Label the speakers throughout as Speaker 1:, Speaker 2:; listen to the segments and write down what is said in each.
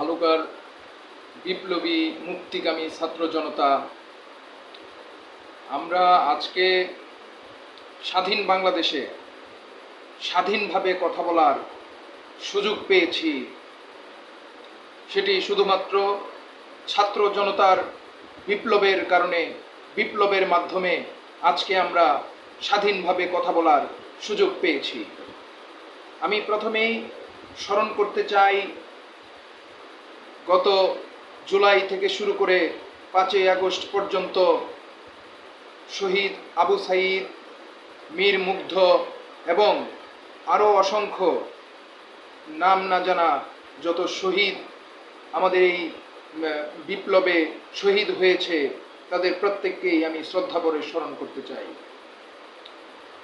Speaker 1: ভালুকার বিপ্লবী মুক্তিগামী ছাত্র জনতা, আমরা আজকে স্বাধীন বাংলাদেশে স্বাধীনভাবে কথা বলার সুযোগ পেয়েছি। সেটি শুধুমাত্র ছাত্র জনতার বিপ্লবের কারণে, বিপ্লবের মাধ্যমে আজকে আমরা স্বাধীনভাবে কথা বলার সুযোগ পেয়েছি। আমি প্রথমেই স্মরণ করতে চাই গত জুলাই থেকে শুরু করে 5ই আগস্ট পর্যন্ত শহীদ আবু সাঈদ, মীর মুগ্ধ এবং আরও অসংখ্য নাম না জানা যত শহীদ আমাদের এই বিপ্লবে শহীদ হয়েছে, তাদের প্রত্যেককেই আমি শ্রদ্ধাভরে স্মরণ করতে চাই।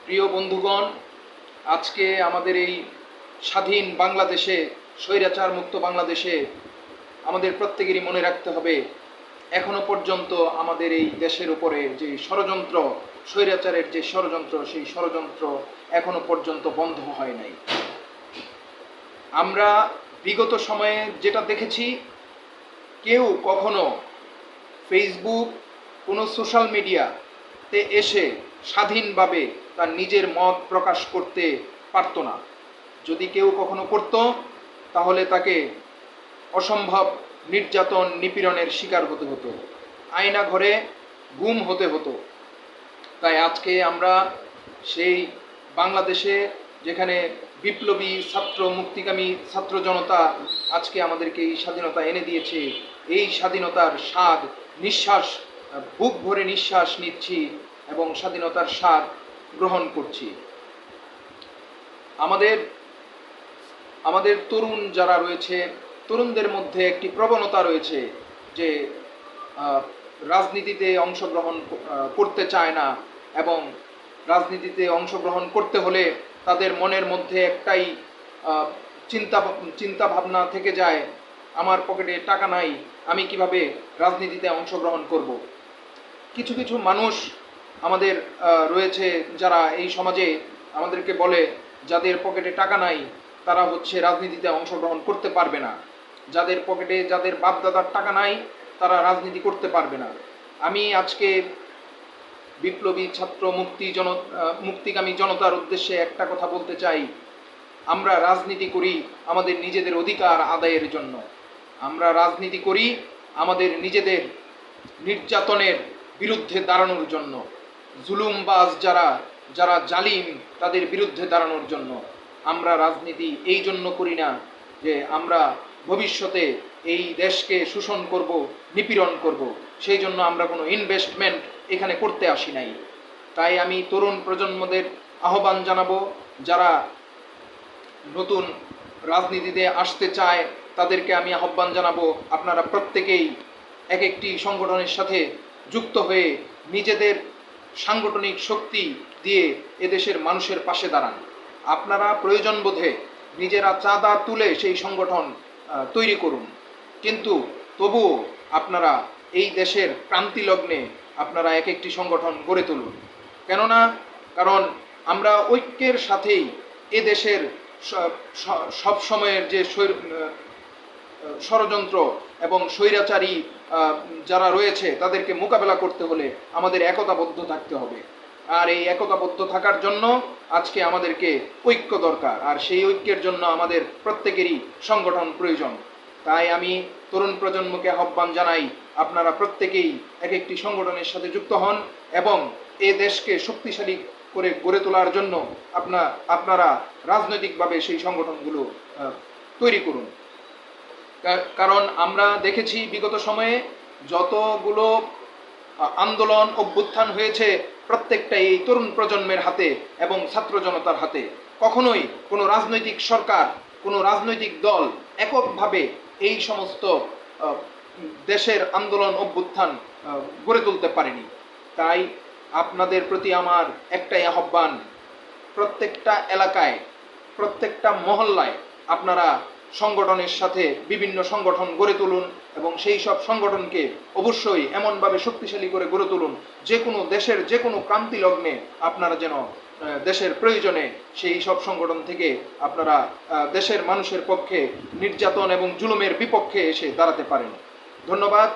Speaker 1: প্রিয় বন্ধুগণ, আজকে আমাদের এই স্বাধীন বাংলাদেশে, স্বৈরাচার মুক্ত বাংলাদেশে আমাদের প্রত্যেকেরই মনে রাখতে হবে, এখনো পর্যন্ত আমাদের এই দেশের উপরে যে ষড়যন্ত্র, স্বৈরাচারের যে ষড়যন্ত্র, সেই ষড়যন্ত্র এখনো পর্যন্ত বন্ধ হয় নাই। আমরা বিগত সময়ে যেটা দেখেছি, কেউ কখনো ফেসবুক, কোনো সোশ্যাল মিডিয়াতে এসে স্বাধীনভাবে তার নিজের মত প্রকাশ করতে পারত না। যদি কেউ কখনো করত, তাহলে তাকে অসম্ভব নির্যাতন, নিপীড়নের শিকার হতে হতো, আয়না ঘরে গুম হতে হতো। তাই আজকে আমরা সেই বাংলাদেশে, যেখানে বিপ্লবী ছাত্র, মুক্তিকামী ছাত্র জনতা আজকে আমাদেরকে এই স্বাধীনতা এনে দিয়েছে, এই স্বাধীনতার স্বাদ, নিঃশ্বাস, বুক ভরে নিঃশ্বাস নিচ্ছি এবং স্বাধীনতার স্বাদ গ্রহণ করছি। আমাদের তরুণ যারা রয়েছে, তরুণদের মধ্যে একটি প্রবণতা রয়েছে যে রাজনীতিতে অংশগ্রহণ করতে চায় না, এবং রাজনীতিতে অংশগ্রহণ করতে হলে তাদের মনের মধ্যে একটাই চিন্তা ভাবনা থেকে যায়, আমার পকেটে টাকা নাই, আমি কিভাবে রাজনীতিতে অংশগ্রহণ করব। কিছু কিছু মানুষ আমাদের রয়েছে যারা এই সমাজে আমাদেরকে বলে, যাদের পকেটে টাকা নাই তারা হচ্ছে রাজনীতিতে অংশগ্রহণ করতে পারবে না, যাদের পকেটে, যাদের বাপদাদার টাকা নাই তারা রাজনীতি করতে পারবে না। আমি আজকে বিপ্লবী ছাত্র মুক্তিগামী জনতার উদ্দেশ্যে একটা কথা বলতে চাই, আমরা রাজনীতি করি আমাদের নিজেদের অধিকার আদায়ের জন্য। আমরা রাজনীতি করি আমাদের নিজেদের নির্যাতনের বিরুদ্ধে দাঁড়ানোর জন্য, জুলুমবাজ যারা জালিম তাদের বিরুদ্ধে দাঁড়ানোর জন্য। আমরা রাজনীতি এই জন্য করি না যে আমরা ভবিষ্যতে এই দেশকে শোষণ করব, নিপীড়ন করব, সেই জন্য আমরা কোনো ইনভেস্টমেন্ট এখানে করতে আসি নাই। তাই আমি তরুণ প্রজন্মদের আহ্বান জানাবো, যারা নতুন রাজনীতিতে আসতে চায় তাদেরকে আমি আহ্বান জানাবো, আপনারা প্রত্যেকেই এক একটি সংগঠনের সাথে যুক্ত হয়ে নিজেদের সাংগঠনিক শক্তি দিয়ে এদেশের মানুষের পাশে দাঁড়ান। আপনারা প্রয়োজন বোধে নিজেরা চাঁদা তুলে সেই সংগঠন তৈরি করুন, কিন্তু তবুও আপনারা এই দেশের ক্রান্তি লগ্নে আপনারা এক একটি সংগঠন গড়ে তুলুন। কারণ আমরা ঐক্যের সাথেই এ দেশের সব সময়ের যে ষড়যন্ত্র এবং স্বৈরাচারী যারা রয়েছে তাদেরকে মোকাবেলা করতে হলে আমাদের একতাবদ্ধ থাকতে হবে। আর এই একতাবদ্ধ থাকার জন্য আজকে আমাদেরকে ঐক্য দরকার, আর সেই ঐক্যের জন্য আমাদের প্রত্যেকেরই সংগঠন প্রয়োজন। তাই আমি তরুণ প্রজন্মকে আহ্বান জানাই, আপনারা প্রত্যেকেই এক একটি সংগঠনের সাথে যুক্ত হন এবং এ দেশকে শক্তিশালী করে গড়ে তোলার জন্য আপনারা রাজনৈতিকভাবে সেই সংগঠনগুলো তৈরি করুন। কারণ আমরা দেখেছি বিগত সময়ে যতগুলো আন্দোলন, অভ্যুত্থান হয়েছে, প্রত্যেকটাই এই তরুণ প্রজন্মের হাতে এবং ছাত্র জনতার হাতে। কখনোই কোনো রাজনৈতিক সরকার, কোনো রাজনৈতিক দল এককভাবে এই সমস্ত দেশের আন্দোলন, অভ্যুত্থান গড়ে তুলতে পারেনি। তাই আপনাদের প্রতি আমার একটাই আহ্বান, প্রত্যেকটা এলাকায়, প্রত্যেকটা মহল্লায় আপনারা সংগঠনের সাথে বিভিন্ন সংগঠন গড়ে তুলুন এবং সেই সব সংগঠনকে অবশ্যই এমনভাবে শক্তিশালী করে গড়ে তুলুন যে কোনো দেশের যে কোনো ক্রান্তি লগ্নে আপনারা যেন দেশের প্রয়োজনে সেই সব সংগঠন থেকে আপনারা দেশের মানুষের পক্ষে নির্যাতন এবং জুলুমের বিপক্ষে এসে দাঁড়াতে পারেন। ধন্যবাদ।